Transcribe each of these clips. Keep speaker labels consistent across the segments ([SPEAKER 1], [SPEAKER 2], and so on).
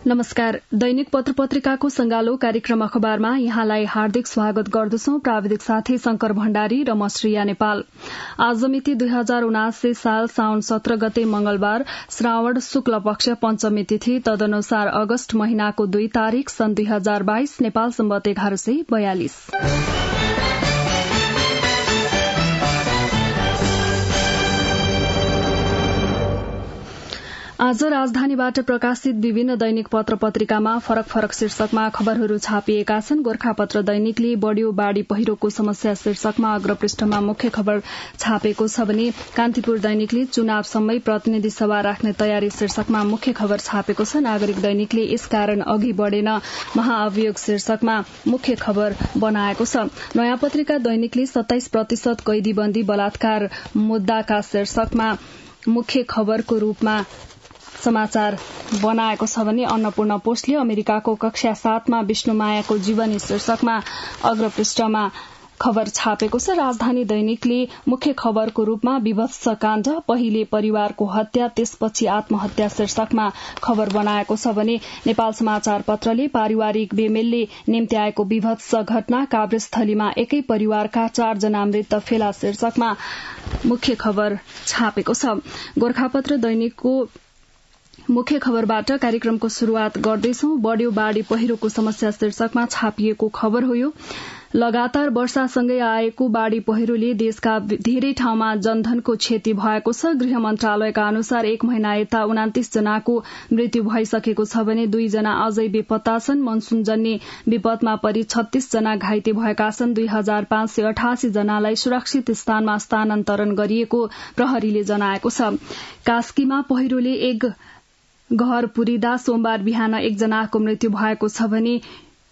[SPEAKER 1] नमस्कार। दैनिक पत्र पत्रिकाको संगालो कार्यक्रम अखबारमा यहाँलाई हार्दिक स्वागत गर्दछौं। प्राविधिक साथी शंकर भण्डारी र म श्रेया नेपाल। आज मिति 2079 साल साउन 17 गते मंगलबार, श्रावण शुक्ल पक्ष पंचमी तिथि, तदनुसार अगस्त महिनाको 2 तारिक सन् 2022, नेपाल सम्वत 1142। आज राजधानीबाट प्रकाशित विभिन्न दैनिक पत्र पत्रिकामा फरक फरक शीर्षकमा खबरहरू छापिएका छन्। गोरखापत्र दैनिकले बढ्यो बाढ़ी पहिरोको समस्या शीर्षकमा अग्रपृष्ठमा मुख्य खबर छापेको छ भने कान्तिपुर दैनिकले चुनावसम्मै प्रतिनिधि सभा राख्ने तयारी शीर्षकमा मुख्य खबर छापेको छ। नागरिक दैनिकले यसकारण अघि बढ़ेन महाअभियोग शीर्षकमा मुख्य खबर बनाएको छ। नयाँ पत्रिका दैनिकले 27% कैदीबन्दी बलात्कार मुद्दाका शीर्षकमा मुख्य खबरको रूपमा समाचार बनाएको छ भने अन्नपूर्ण पोस्टले अमेरिकाको कक्षा 7मा विष्णुमायाको जीवनी शीर्षकमा अग्रपृष्ठमा खबर छापेको छ। राजधानी दैनिकले मुख्य खबरको रूपमा विभत्स काण्ड, पहिले परिवारको हत्या त्यसपछि आत्महत्या शीर्षकमा खबर बनाएको छ भने नेपाल समाचार पत्रले पारिवारिक बेमेलले निम्ति आएको विभत्स घटना, काभ्रेस्थलीमा एकै परिवारका 4 जना मृत फेला शीर्षकमा मुख्य खबर छापेको छ। गोरखापत्र दैनिकको मुख्य खबरबाट कार्यक्रमको शुरूआत गर्दैछौं। बढ्यो बाढ़ी पहिरोको समस्या शीर्षकमा छापिएको खबर हो यो। लगातार वर्षासँगै आएको बाढ़ी पहिरोले देशका धेरै ठाउँमा जनधनको क्षति भएको छ। गृह मन्त्रालयका अनुसार 1 महिना यता 29 जनाको मृत्यु भइसकेको छ भने 2 जना अझै बेपत्ता छन्। मनसूनजन्य विपदमा परि 36 जना घाइते भएका छन्। 2588 जनालाई सुरक्षित स्थानमा स्थानान्तरण गरिएको प्रहरीले जनाएको छ। कास्कीमा पहिरोले एक घर पुरिदा सोमबार बिहान 1 जनाको मृत्यु भएको छ भने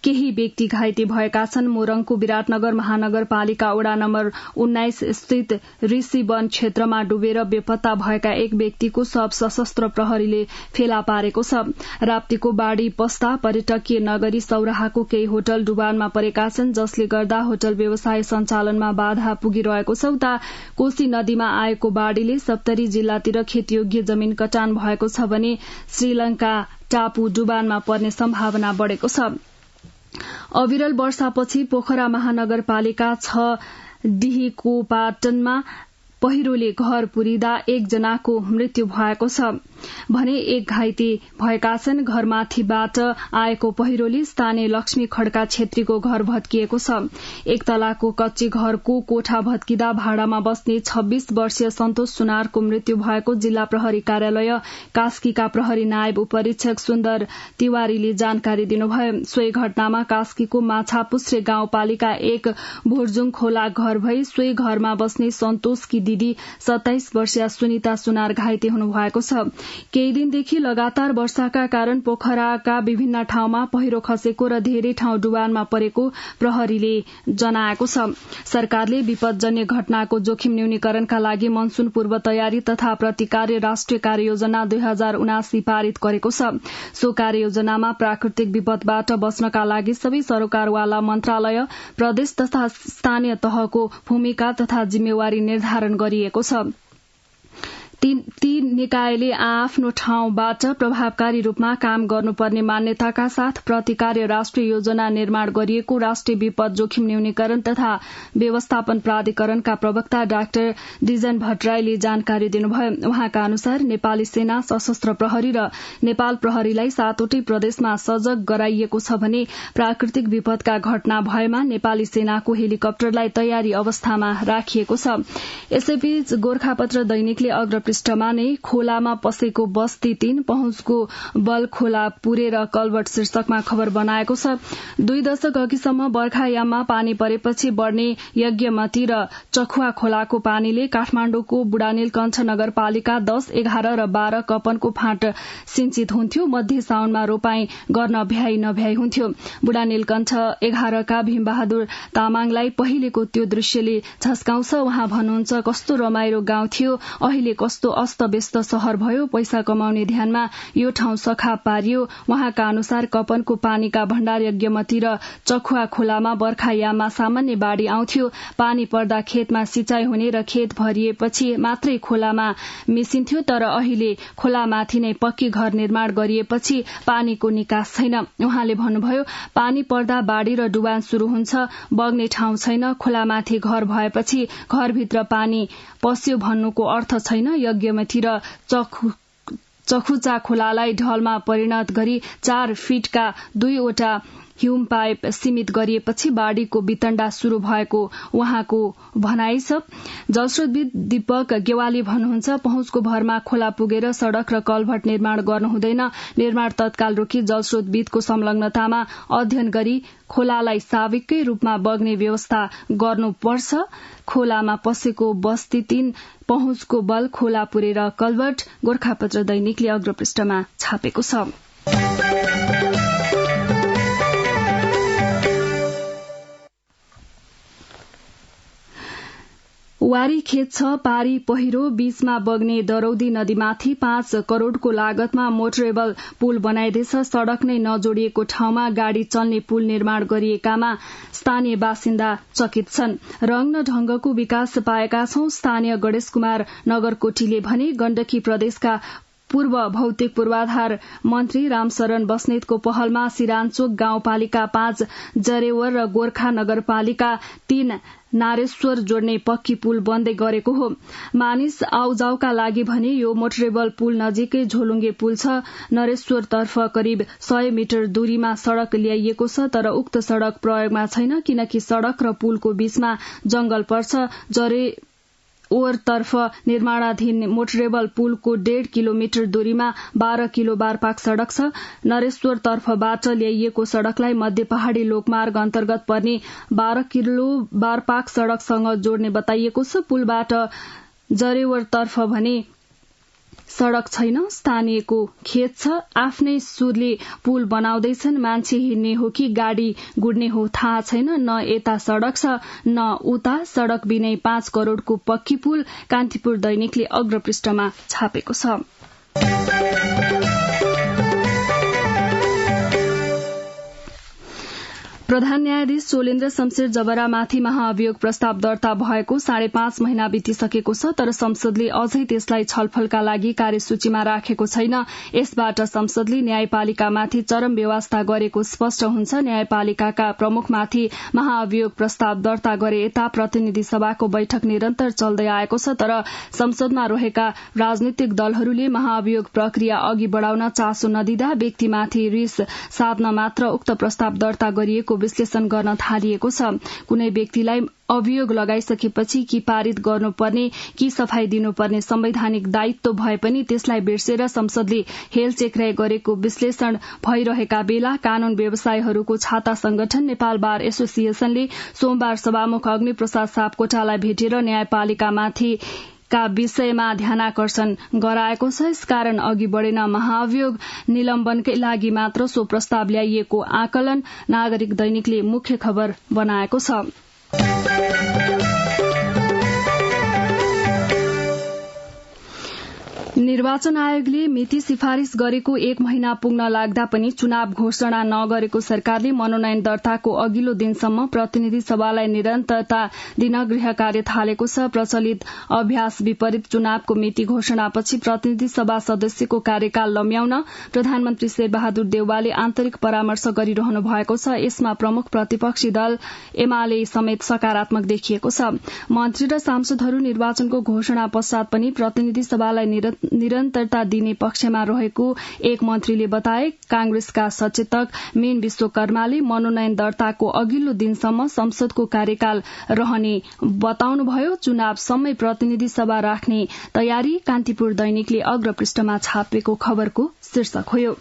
[SPEAKER 1] केही व्यक्ति घाइते भएका छन्। मोरङको विराटनगर महानगरपालिका वडा नम्बर 19 स्थित ऋषि वन क्षेत्रमा डुबेर बेपत्ता भएका एक व्यक्तिको शव सशस्त्र प्रहरीले फेला पारेको छ। राप्तीको बाढ़ी पस्दा पर्यटकीय नगरी सौराहाको केही होटल डुबानमा परेका छन्, जसले गर्दा होटल व्यवसाय सञ्चालनमा बाधा पुगिरहेको छ। उता कोशी नदीमा आएको बाढ़ीले सप्तरी जिल्लातिर खेतीयोग्य जमिन कटान भएको छ भने श्रीलंका टापु डुबानमा पर्ने सम्भावना बढ़ेको छ। अविरल वर्षापछि पोखरा महानगरपालिका 6 डिहीकोपाटनमा पहिरोले घर पुरिदा 1 जनाको मृत्यु भएको छ भने 1 घाइते भएका छन्। घरमाथिबाट आएको पहिरोले स्थानीय लक्ष्मी खड्का छेत्रीको घर भत्किएको छ। 1 तलाको कच्ची घरको कोठा भत्किदा भाडामा बस्ने 26 वर्षीय सन्तोष सुनारको मृत्यु भएको जिल्ला प्रहरी कार्यालय कास्कीका प्रहरी नायब उपरीक्षक सुन्दर तिवारीले जानकारी दिनुभयो। सोही घटनामा कास्कीको माछापुच्छ्रे गाउँपालिका 1 भुर्जुङ खोला घर भई सोही घरमा बस्ने सन्तोषकी दिदी 27 वर्षीय सुनिता सुनार घाइते हुनुभएको छ। केही दिनदेखि लगातार वर्षाका कारण पोखराका विभिन्न ठाउँमा पहिरो खसेको र धेरै ठाउँ डुबानमा परेको प्रहरीले जनाएको छ। सरकारले विपदजन्य घटनाको जोखिम न्यूनीकरणका लागि मनसून पूर्व तयारी तथा प्रतिकार्य राष्ट्रिय कार्ययोजना 2079 पारित गरेको छ। सो कार्ययोजनामा प्राकृतिक विपदबाट बच्नका लागि सबै सरकारवाला मन्त्रालय, प्रदेश तथा स्थानीय तहको भूमिका तथा जिम्मेवारी निर्धारण गरिएको छ। ती निकायले आफ्नो ठाउँबाट प्रभावकारी रूपमा काम गर्नुपर्ने मान्यताका साथ प्रतिकार्य राष्ट्रिय योजना निर्माण गरिएको राष्ट्रिय विपद जोखिम न्यूनीकरण तथा व्यवस्थापन प्राधिकरणका प्रवक्ता डाक्टर दिजन भट्टराईले जानकारी दिनुभयो। उहाँका अनुसार नेपाली सेना, सशस्त्र प्रहरी र नेपाल प्रहरीलाई 7वटै प्रदेशमा सजग गराइएको छ भने प्राकृतिक विपदका घटना भएमा नेपाली सेनाको हेलिकप्टरलाई तयारी अवस्थामा राखिएको छ। यसैबीच गोरखापत्र दैनिकले अग्रपृष्ठमा नै खोलामा पसेको बस्ती 3 पहुँचको बल खोला पुरेर कलवट शीर्षकमा खबर बनाएको छ। 2 दशक अघिसम्म बर्खायाममा पानी परेपछि बढ्ने यज्ञमती र चखुवा खोलाको पानीले काठमाडौँको बुढानीलकण्ठ नगरपालिका 10, 11 र 12 कपनको फाँट सिंचित हुन्थ्यो। मध्य साउनमा रोपाई गर्न भ्याइ नभ्याइ हुन्थ्यो। बुढानीलकण्ठ 11 का भीमबहादुर तामाङलाई पहिलेको त्यो दृश्यले झस्काउँछ। उहाँ भन्नुहुन्छ, कस्तो रमाइलो गाउँ थियो, अहिले कस्तो अस्तव्यस्त शहर भयो। पैसा कमाउने ध्यानमा यो ठाउँ सखा पारियो। उहाँका अनुसार कपनको पानीका भण्डार यज्ञमती र चखुवा खोलामा बर्खायाममा सामान्य बाढ़ी आउँथ्यो। पानी पर्दा खेतमा सिंचाई हुने र खेत भरिएपछि मात्रै खोलामा मिसिन्थ्यो। तर अहिले खोलामाथि नै पक्की घर निर्माण गरिएपछि पानीको निकास छैन। उहाँले भन्नुभयो, पानी पर्दा बाढ़ी र डुबान शुरू हुन्छ, बग्ने ठाउँ छैन। खोलामाथि घर भएपछि घरभित्र पानी पस्यो भन्नुको अर्थ छैन। यज्ञमती र चखुचा खोलालाई ढलमा परिणत गरी 4 फिटका 2वटा ह्युम पाइप सीमित गरिएपछि बाढ़ीको वितण्डा शुरू भएको उहाँको भनाइ छ। जलस्रोतविद दीपक गेवाली भन्नुहुन्छ, पहुँचको भरमा खोला पुगेर सड़क र कलभट निर्माण गर्नु हुँदैन। निर्माण तत्काल रोकी जलस्रोतविदको संलग्नतामा अध्ययन गरी खोलालाई साविकै रूपमा बग्ने व्यवस्था गर्नुपर्छ। खोलामा पसेको बस्ती 3 पहुँचको बल खोला पुरेर कलभट। गोरखापत्र दैनिकले अग्रपृष्ठमा छापेको छ। वारी खेत छ, पारी पहिरो, बीचमा बग्ने दरौदी नदीमाथि 5 करोड़को लागतमा मोटरेबल पुल बनाइदैछ। सड़क नै नजोडिएको ठाउँमा गाड़ी चल्ने पुल निर्माण गरिएकामा स्थानीय बासिन्दा चकित छन्। रंग न ढंगको विकास पाएका छौं। स्थानीय गणेश कुमार नगरकोटीले भने, गण्डकी प्रदेशका पूर्व भौतिक पूर्वाधार मन्त्री रामशरण बस्नेतको पहलमा सिरानचोक गाउँपालिका 5 जरेवर र गोर्खा नगरपालिका 3 नारेश्वर जोड्ने पक्की पुल बन्दै गरेको हो। मानिस आउजाउका लागि भने यो मोटरेबल पुल नजिकै झोलुङ्गे पुल छ। नरेश्वरतर्फ करिब 100 मिटर दूरीमा सड़क ल्याइएको छ, तर उक्त सड़क प्रयोगमा छैन किनकि सड़क र पुलको बीचमा जंगल पर्छ। ओरतर्फ निर्माणाधीन मोटरेबल पुलको 1.5 किलोमिटर दूरीमा 12 किलो बारपाक सड़क छ। नरेश्वरतर्फबाट ल्याइएको सड़कलाई मध्य पहाड़ी लोकमार्ग अन्तर्गत पर्ने 12 किलो बारपाक सड़कसँग जोड्ने बताइएको छ। पुलबाट जरेवरतर्फ भने सड़क छैन। स्थानीयको खेत छ। आफ्नै सुरले पुल बनाउँदैछन्। मान्छे हिँड्ने हो कि गाड़ी गुड्ने हो थाहा छैन। न यता सड़क छ न उता। सड़क बिनै 5 करोड़को पक्की पुल। कान्तिपुर दैनिकले अग्रपृष्ठमा छापेको छ। प्रधान न्यायाधीश सोलेन्द्र शमशेर जबरामाथि महाअभियोग प्रस्ताव दर्ता भएको 5.5 महिना बितिसकेको छ, तर संसदले अझै त्यसलाई छलफलका लागि कार्यसूचीमा राखेको छैन। यसबाट संसदले न्यायपालिकामाथि चरम व्यवस्था गरेको स्पष्ट हुन्छ। न्यायपालिकाका प्रमुखमाथि महाअभियोग प्रस्ताव दर्ता गरे यता प्रतिनिधि सभाको बैठक निरन्तर चल्दै आएको छ, तर संसदमा रहेका राजनीतिक दलहरूले महाअभियोग प्रक्रिया अघि बढ़ाउन चासो नदिँदा व्यक्तिमाथि रिस साध्न मात्र उक्त प्रस्ताव दर्ता गरिएको विश्लेषण गर्न थालिएको छ। कुनै व्यक्तिलाई अभियोग लगाइसकेपछि कि पारित गर्नुपर्ने कि सफाई दिनुपर्ने संवैधानिक दायित्व भए पनि त्यसलाई बिर्सेर संसदले हेलचेक्राइ गरेको विश्लेषण भइरहेका बेला कानून व्यवसायीहरूको छाता संगठन नेपाल बार एसोसिएशनले सोमबार सभामुख अग्निप्रसाद सापकोटालाई भेटेर न्यायपालिकामाथि का विषयमा ध्यानाकर्षण गराएको छ। यसकारण अघि बढ़ेन महाअभियोग निलम्बनकै लागि मात्र सो प्रस्ताव ल्याइएको आकलन नागरिक दैनिकले मुख्य खबर बनाएको छ। निर्वाचन आयोगले मिति सिफारिश गरेको 1 महिना पुग्न लाग्दा पनि चुनाव घोषणा नगरेको सरकारले मनोनयन दर्ताको अघिल्लो दिनसम्म प्रतिनिधि सभालाई निरन्तरता दिन गृह कार्य थालेको छ। प्रचलित अभ्यास विपरीत चुनावको मिति घोषणापछि प्रतिनिधि सभा सदस्यको कार्यकाल लम्ब्याउन प्रधानमन्त्री शेरबहादुर देउवाले आन्तरिक परामर्श गरिरहनु भएको छ। यसमा प्रमुख प्रतिपक्षी दल एमाले समेत सकारात्मक देखिएको छ। मन्त्री र सांसदहरू निर्वाचनको घोषणा पश्चात पनि प्रतिनिधि सभालाई निरन्तरता दिने पक्षमा रहेको एक मन्त्रीले बताए। कांग्रेसका सचेतक मीन विश्वकर्माले मनोनयन दर्ताको अघिल्लो दिनसम्म संसदको कार्यकाल रहने बताउनुभयो। चुनावसम्मै प्रतिनिधि सभा राख्ने तयारी कान्तिपुर दैनिकले अग्रपृष्ठमा छापेको खबरको शीर्षक हो।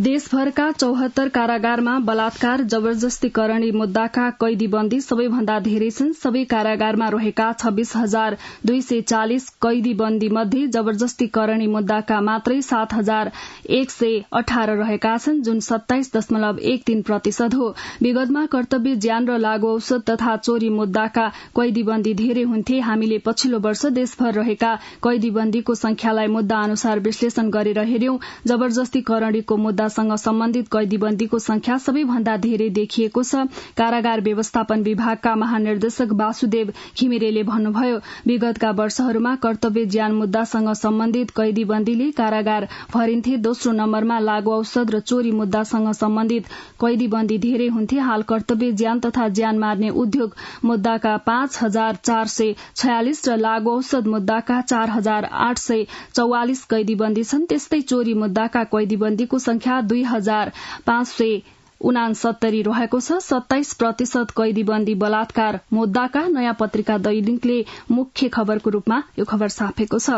[SPEAKER 1] देशभरका 74 कारागारमा बलात्कार जबरजस्तीकरणी मुद्दाका कैदीबन्दी सबैभन्दा धेरै छन्। सबै कारागारमा रहेका 26,240 कैदीबन्दी मध्ये जबरजस्तीकरणी मुद्दाका मात्रै 7,118 रहेका छन्, जुन 27.13% हो। विगतमा कर्तव्य ज्यान र लागू औषध तथा चोरी मुद्दाका कैदीबन्दी धेरै हुन्थे। हामीले पछिल्लो वर्ष देशभर रहेका कैदीबन्दीको संख्यालाई मुद्दा अनुसार विश्लेषण गरेर हेर्यौं। जबरजस्तीकरणीको मुद्दासँग सम्बन्धित कैदीबन्दीको संख्या सबैभन्दा धेरै देखिएको छ। कारागार व्यवस्थापन विभागका महानिर्देशक वासुदेव घिमिरेले भन्नुभयो, विगतका वर्षहरूमा कर्तव्य ज्यान मुद्दासँग सम्बन्धित कैदीबन्दीले कारागार भरिन्थे। दोस्रो नम्बरमा लागू औषध र चोरी मुद्दासँग सम्बन्धित कैदीबन्दी धेरै हुन्थे। हाल कर्तव्य ज्यान तथा ज्यान मार्ने उद्योग मुद्दाका 5,446 र लागू औषध मुद्दाका 4,844 कैदीबन्दी छन्। त्यस्तै चोरी मुद्दाका कैदीबन्दीको संख्या 2,569 रहेको छ। 27% कैदीबन्दी बलात्कार मुद्दाका नयाँ पत्रिका दैनिकले मुख्य खबरको रूपमा यो खबर छापेको छ।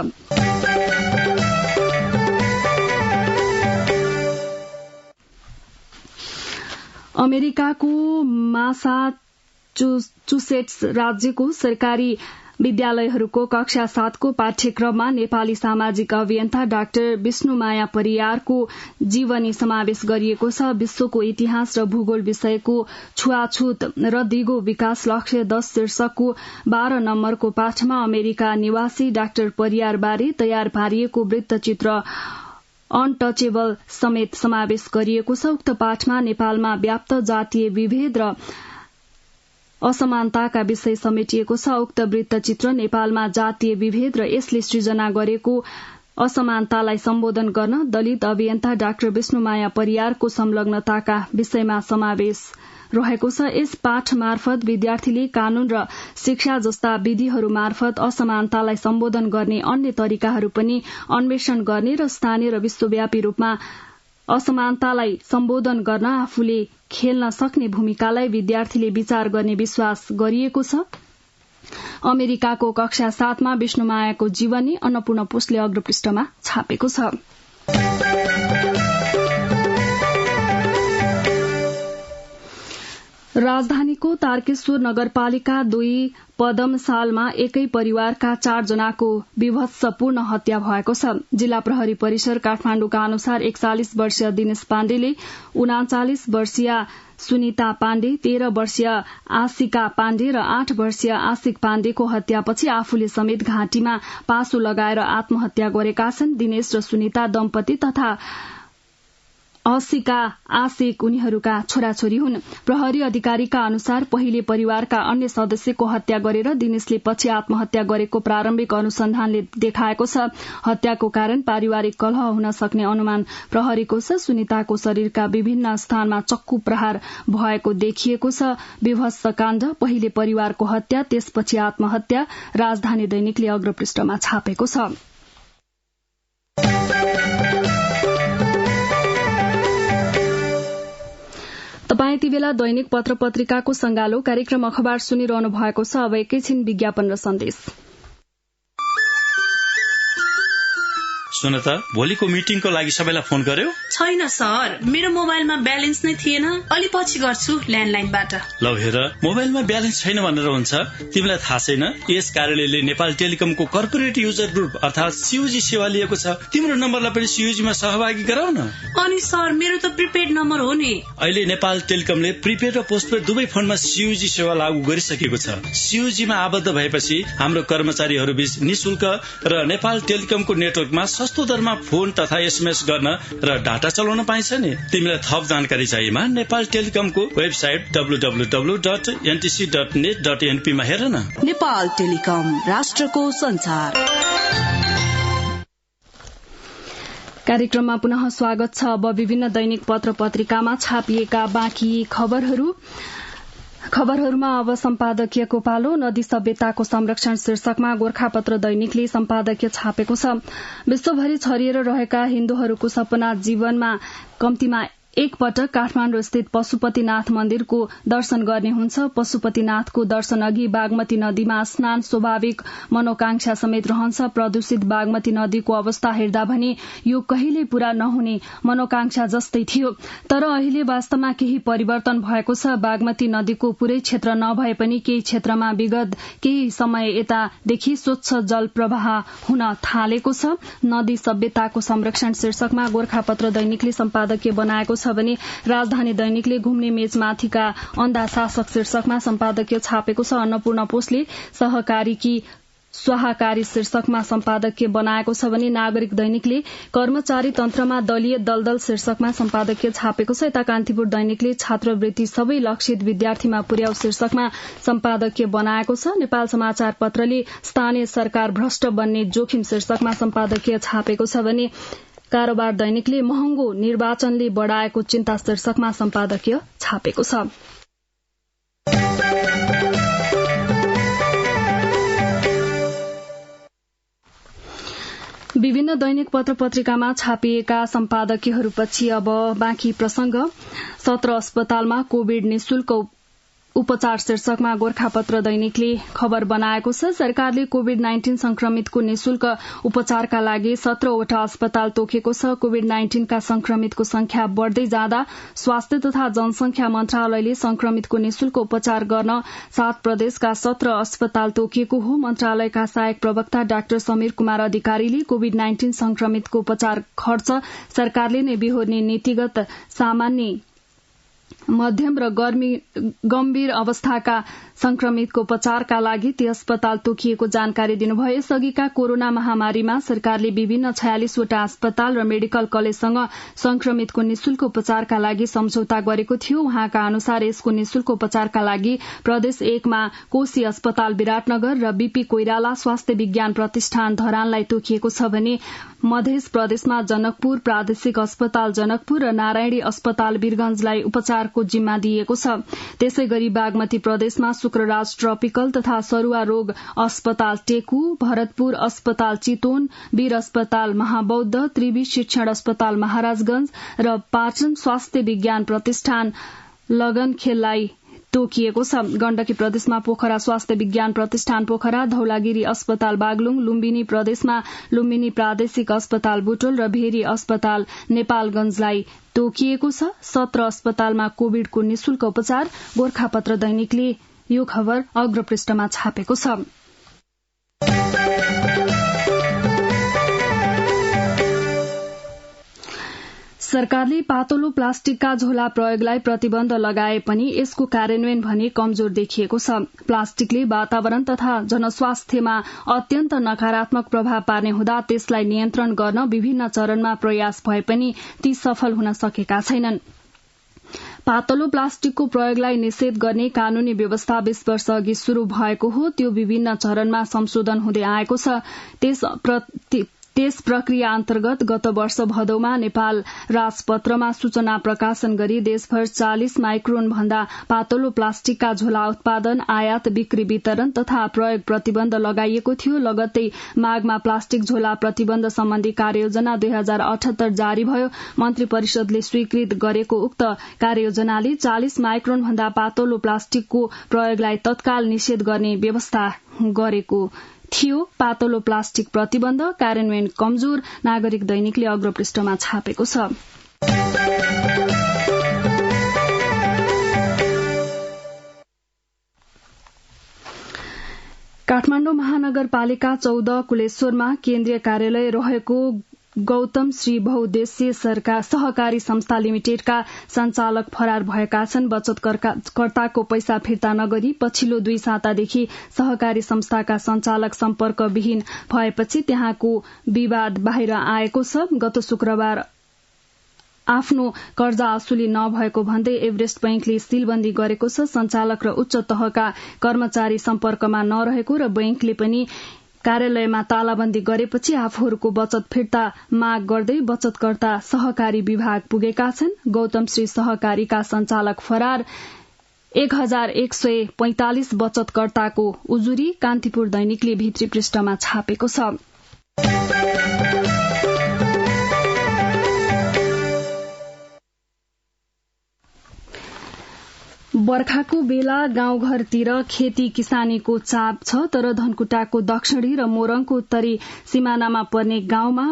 [SPEAKER 1] अमेरिकाको मासाचुसेट्स राज्यको सरकारी विद्यालयहरूको कक्षा 7 को पाठ्यक्रममा नेपाली सामाजिक अभियन्ता डाक्टर विष्णुमाया परियारको जीवनी समावेश गरिएको छ। विश्वको इतिहास र भूगोल विषयको छुवाछुत र दिगो विकास लक्ष्य 10 शीर्षकको 12 नम्बरको पाठमा अमेरिका निवासी डाक्टर परियारबारे तयार पारिएको वृत्तचित्र अनटचेबल समेत समावेश गरिएको छ। उक्त पाठमा नेपालमा व्याप्त जातीय विभेद र असमानताका विषय समेटिएको छ। उक्त वृत्तचित्र नेपालमा जातीय विभेद र यसले सृजना गरेको असमानतालाई सम्बोधन गर्न दलित अभियन्ता डाक्टर विष्णुमाया परियारको संलग्नताका विषयमा समावेश रहेको छ। यस पाठ मार्फत विद्यार्थीले कानून र शिक्षा जस्ता विधिहरू मार्फत असमानतालाई सम्बोधन गर्ने अन्य तरिकाहरू पनि अन्वेषण गर्ने र स्थानीय र विश्वव्यापी रूपमा असमानतालाई सम्बोधन गर्न आफूले खेल्न सक्ने भूमिकालाई विद्यार्थीले विचार गर्ने विश्वास गरिएको छ। अमेरिकाको कक्षा 7 मा विष्णुमायाको जीवनी अन्नपूर्ण पोस्टले अग्रपृष्ठमा छापेको छ। राजधानीको तारकेश्वर नगरपालिका 2 पदमसालमा एकै परिवारका 4 जनाको विभत्सपूर्ण हत्या भएको छ। जिल्ला प्रहरी परिसर काठमाडौँका अनुसार 41 वर्षीय दिनेश पाण्डेले 39 वर्षीय सुनिता पाण्डे, 13 वर्षीय आशिका पाण्डे र 8 वर्षीय आशिक पाण्डेको हत्यापछि आफूले समेत घाँटीमा पासो लगाएर आत्महत्या गरेका छन्। दिनेश र सुनिता दम्पति तथा आशिका आशिक उनीहरूका छोराछोरी हुन्। प्रहरी अधिकारीका अनुसार पहिले परिवारका अन्य सदस्यको हत्या गरेर दिनेशले पछि आत्महत्या गरेको प्रारम्भिक अनुसन्धानले देखाएको छ। हत्याको कारण पारिवारिक कलह हुन सक्ने अनुमान प्रहरीको छ। सुनिताको शरीरका विभिन्न स्थानमा चक्कु प्रहार भएको देखिएको छ। विभत्स काण्ड, पहिले परिवारको हत्या त्यसपछि आत्महत्या, राजधानी दैनिकले अग्रपृष्ठमा छापेको छ। तपाईँ यति बेला दैनिक पत्र पत्रिकाको संगालो कार्यक्रम अखबार सुनिरहनु भएको छ। अब एकैछिन विज्ञापन र सन्देश।
[SPEAKER 2] सुन त, भोलिको मिटिङको लागि सबैलाई फोन गर्यो?
[SPEAKER 3] छैन सर, मेरो मोबाइलमा ब्यालेन्स नै थिएन। अलि पछि गर्छु ल्यान्डलाइनबाट।
[SPEAKER 2] लौ हेर, मोबाइलमा ब्यालेन्स छैन भनेर हुन्छ? तिमीलाई थाहा छैन? यस कार्यालयले नेपाल टेलिकमको कर्पोरेट युजर ग्रुप अर्थात सीयूजी सेवा लिएको छ। तिम्रो नम्बरलाई पनि सीयूजीमा सहभागी गराउ न।
[SPEAKER 3] अनि सर, मेरो त प्रिपेड नम्बर हो नि।
[SPEAKER 2] अहिले नेपाल टेलिकमले प्रिपेड र पोस्टपेड दुवै फोनमा सीयूजी सेवा लागू गरिसकेको छ। सीयूजीमा आबद्ध भएपछि हाम्रो कर्मचारीहरू बीच निशुल्क र नेपाल टेलिकमको नेटवर्कमा सस्तो दरमा फोन तथा एसएमएस गर्न र डाटा चलाउन पाइन्छ नि। तिमीलाई थप जानकारी चाहिएमा नेपाल टेलिकमको वेबसाइट www.ntc.net.np मा हेर न।
[SPEAKER 4] नेपाल टेलिकम, राष्ट्रको संचार।
[SPEAKER 1] कार्यक्रममा पुनः स्वागत छ। अब विभिन्न दैनिक पत्र पत्रिकामा छापिएका बाँकी खबरहरूमा अब सम्पादकीयको पालो। नदी सभ्यताको संरक्षण शीर्षकमा गोरखापत्र दैनिकले सम्पादकीय छापेको छ। विश्वभरि छरिएर रहेका हिन्दूहरूको सपना जीवनमा कम्तीमा एकपटक काठमाडौँ स्थित पशुपतिनाथ मन्दिरको दर्शन गर्ने हुन्छ। पशुपतिनाथको दर्शन अघि बागमती नदीमा स्नान स्वाभाविक मनोकांक्षा समेत रहन्छ। प्रदूषित बागमती नदीको अवस्था हेर्दा भने यो कहिल्यै पूरा नहुने मनोकांक्षा जस्तै थियो, तर अहिले वास्तवमा केही परिवर्तन भएको छ। बागमती नदीको पूरै क्षेत्र नभए पनि केही क्षेत्रमा विगत केही समय यतादेखि स्वच्छ जल प्रवाह हुन थालेको छ। नदी सभ्यताको संरक्षण शीर्षकमा गोरखापत्र दैनिकले सम्पादकीय बनाएको छ भने राजधानी दैनिकले घुम्ने मेचमाथिका अन्धा शासक शीर्षकमा सम्पादकीय छापेको छ। अन्नपूर्ण पोस्टले सहकारीकी स्वाहाकारी शीर्षकमा सम्पादकीय बनाएको छ भने नागरिक दैनिकले कर्मचारी तन्त्रमा दलीय दलदल शीर्षकमा सम्पादकीय छापेको छ। यता कान्तिपुर दैनिकले छात्रवृत्ति सबै लक्षित विद्यार्थीमा पुर्याउ शीर्षकमा सम्पादकीय बनाएको छ। नेपाल समाचार पत्रले स्थानीय सरकार भ्रष्ट बन्ने जोखिम शीर्षकमा सम्पादकीय छापेको छ भने कारोबार दैनिकले महँगो निर्वाचनले बढ़ाएको चिन्ता शीर्षकमा सम्पादकीय छापेको छ। विभिन्न दैनिक पत्र पत्रिकामा छापिएका सम्पादकीयहरूपछि अब बाँकी प्रसंग। 17 अस्पतालमा कोविड निशुल्क उपचार शीर्षकमा गोरखापत्र दैनिकले खबर बनाएको छ। सरकारले कोविड-19 संक्रमितको निशुल्क उपचारका लागि 17वटा अस्पताल तोकेको छ। कोविड-19 का संक्रमितको संख्या बढ़दै जाँदा स्वास्थ्य तथा जनसंख्या मन्त्रालयले संक्रमितको निशुल्क उपचार गर्न 7 प्रदेशका 17 अस्पताल तोकिएको हो। मन्त्रालयका सहायक प्रवक्ता डाक्टर समीर कुमार अधिकारीले कोविड-19 संक्रमितको उपचार खर्च सरकारले नै बिहोर्ने नीतिगत सामान्य मध्यम र गम्भीर अवस्थाका संक्रमितको उपचारका लागि ती अस्पताल तोकिएको जानकारी दिनुभयो। यसअघिका कोरोना महामारीमा सरकारले विभिन्न 46वटा अस्पताल र मेडिकल कलेजसँग संक्रमितको निशुल्क उपचारका लागि सम्झौता गरेको थियो। उहाँका अनुसार यसको निशुल्क उपचारका लागि प्रदेश 1 मा कोशी अस्पताल विराटनगर र बीपी कोइराला स्वास्थ्य विज्ञान प्रतिष्ठान धरानलाई तोकिएको छ भने मध्य प्रदेशमा जनकपुर प्रादेशिक अस्पताल जनकपुर र नारायणी अस्पताल वीरगंजलाई उपचारको जिम्मा दिएको छ। त्यसै गरी बागमती प्रदेशमा शुक्रराज ट्रपिकल तथा सरुवा रोग अस्पताल टेकु, भरतपुर अस्पताल चितवन, वीर अस्पताल महाबौद्ध, त्रिवी शिक्षण अस्पताल महाराजगंज र पाचन स्वास्थ्य विज्ञान प्रतिष्ठान लगनखेललाई तोकिएको छ। गण्डकी प्रदेशमा पोखरा स्वास्थ्य विज्ञान प्रतिष्ठान पोखरा, धौलागिरी अस्पताल बागलुङ, लुम्बिनी प्रदेशमा लुम्बिनी प्रादेशिक अस्पताल बुटोल र भेरी अस्पताल नेपालगंजलाई तोकिएको छ। 17 अस्पतालमा कोविडको निशुल्क उपचार। गोरखापत्र दैनिकले यो खबर अग्रपृष्ठमा छापेको छ। सरकारले पातलो प्लास्टिकका झोला प्रयोगलाई प्रतिबन्ध लगाए पनि यसको कार्यान्वयन भने कमजोर देखिएको छ। प्लास्टिकले वातावरण तथा जनस्वास्थ्यमा अत्यन्त नकारात्मक प्रभाव पार्ने हुँदा त्यसलाई नियन्त्रण गर्न विभिन्न चरणमा प्रयास भए पनि ती सफल हुन सकेका छैनन्। पातलो प्लास्टिकको प्रयोगलाई निषेध गर्ने कानूनी व्यवस्था 20 वर्ष अघि शुरू भएको हो। त्यो विभिन्न चरणमा संशोधन हुँदै आएको छ। त्यस प्रक्रिया अन्तर्गत गत वर्ष भदौमा नेपाल राजपत्रमा सूचना प्रकाशन गरी देशभर 40 माइक्रोन भन्दा पातलो प्लास्टिकका झोला उत्पादन, आयात, बिक्री, वितरण तथा प्रयोग प्रतिबन्ध लगाइएको थियो। लगत्तै माघमा प्लास्टिक झोला प्रतिबन्ध सम्बन्धी कार्ययोजना 2078 जारी भयो। मन्त्री परिषदले स्वीकृत गरेको उक्त कार्ययोजनाले 40 माइक्रोन भन्दा पातलो प्लास्टिकको प्रयोगलाई तत्काल निषेध गर्ने व्यवस्था गरेको थियो। पातलो प्लास्टिक प्रतिबन्ध कार्यान्वयन कमजोर, नागरिक दैनिकले अग्रपृष्ठमा छापेको छ। काठमाडौँ महानगरपालिका 14 कुलेश्वरमा केन्द्रीय कार्यालय रहेको गौतम श्री बहुद्देश्य सहकारी संस्था लिमिटेडका संचालक फरार भएका छन्। बचतकर्ताको पैसा फिर्ता नगरी पछिल्लो 2 सातादेखि सहकारी संस्थाका संचालक सम्पर्कविहीन भएपछि त्यहाँको विवाद बाहिर आएको छ। गत शुक्रबार आफ्नो कर्जा असुली नभएको भन्दै एभरेस्ट बैंकले सीलबन्दी गरेको छ। संचालक र उच्च तहका कर्मचारी सम्पर्कमा नरहेको र बैंकले पनि कार्यालयमा तालाबन्दी गरेपछि आफूहरूको बचत फिर्ता माग गर्दै बचतकर्ता सहकारी विभाग पुगेका छन्। गौतम श्री सहकारीका संचालक फरार, 1145 बचतकर्ताको उजुरी, कान्तिपुर दैनिकले भित्री पृष्ठमा छापेको छ। बर्खाको बेला गाउँघरतिर खेती किसानीको चाप छ, तर धनकुटाको दक्षिणी र मोरङको उत्तरी सिमानामा पर्ने गाउँमा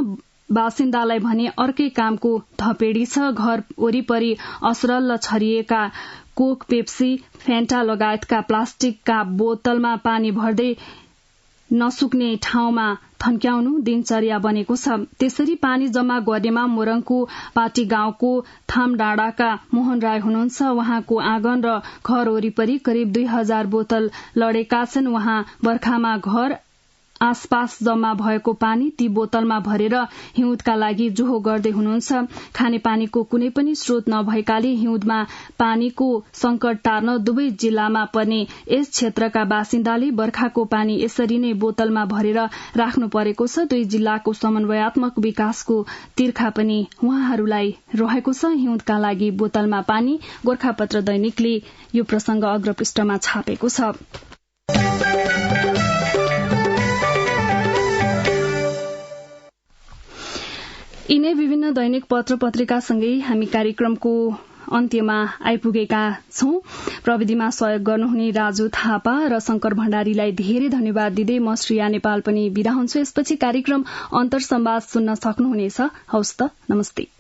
[SPEAKER 1] बासिन्दालाई भने अर्कै कामको धपेडी छ। घर वरिपरि असरल छरिएका कोक, पेप्सी, फेन्टा लगायतका प्लास्टिकका बोतलमा पानी भर्दै नसुक्ने ठाउँमा थन्क्याउनु दिनचर्या बनेको छ। त्यसरी पानी जम्मा गर्नेमा मोरङको पाटी गाउँको थाम डाँडाका मोहन राई हुनुहुन्छ। उहाँको आँगन र घर वरिपरि करिब 2000 बोतल लडेका छन्। उहाँ बर्खामा घर आसपास जम्मा भएको पानी ती बोतलमा भरेर हिउँदका लागि जोहो गर्दै हुनुहुन्छ। खानेपानीको कुनै पनि स्रोत नभएकाले हिउँदमा पानीको संकट टार्न दुवै जिल्लामा पर्ने यस क्षेत्रका बासिन्दाले बर्खाको पानी यसरी नै बोतलमा भरेर राख्नु परेको छ। दुई जिल्लाको समन्वयात्मक विकासको तिर्खा पनि उहाँहरूलाई रहेको छ। हिउँदका लागि बोतलमा पानी। गोर्खापत्र दैनिकले यो प्रसंग अग्रपृष्ठमा छापेको छ। यिनै विभिन्न दैनिक पत्र पत्रिकासँगै हामी कार्यक्रमको अन्त्यमा आइपुगेका छौं। प्रविधिमा सहयोग गर्नुहुने राजु थापा र शंकर भण्डारीलाई धेरै धन्यवाद दिँदै म श्रेया नेपाल पनि बिदा हुन्छु। यसपछि कार्यक्रम अन्तर्संवाद सुन्न सक्नुहुनेछ। हवस् त, नमस्ते।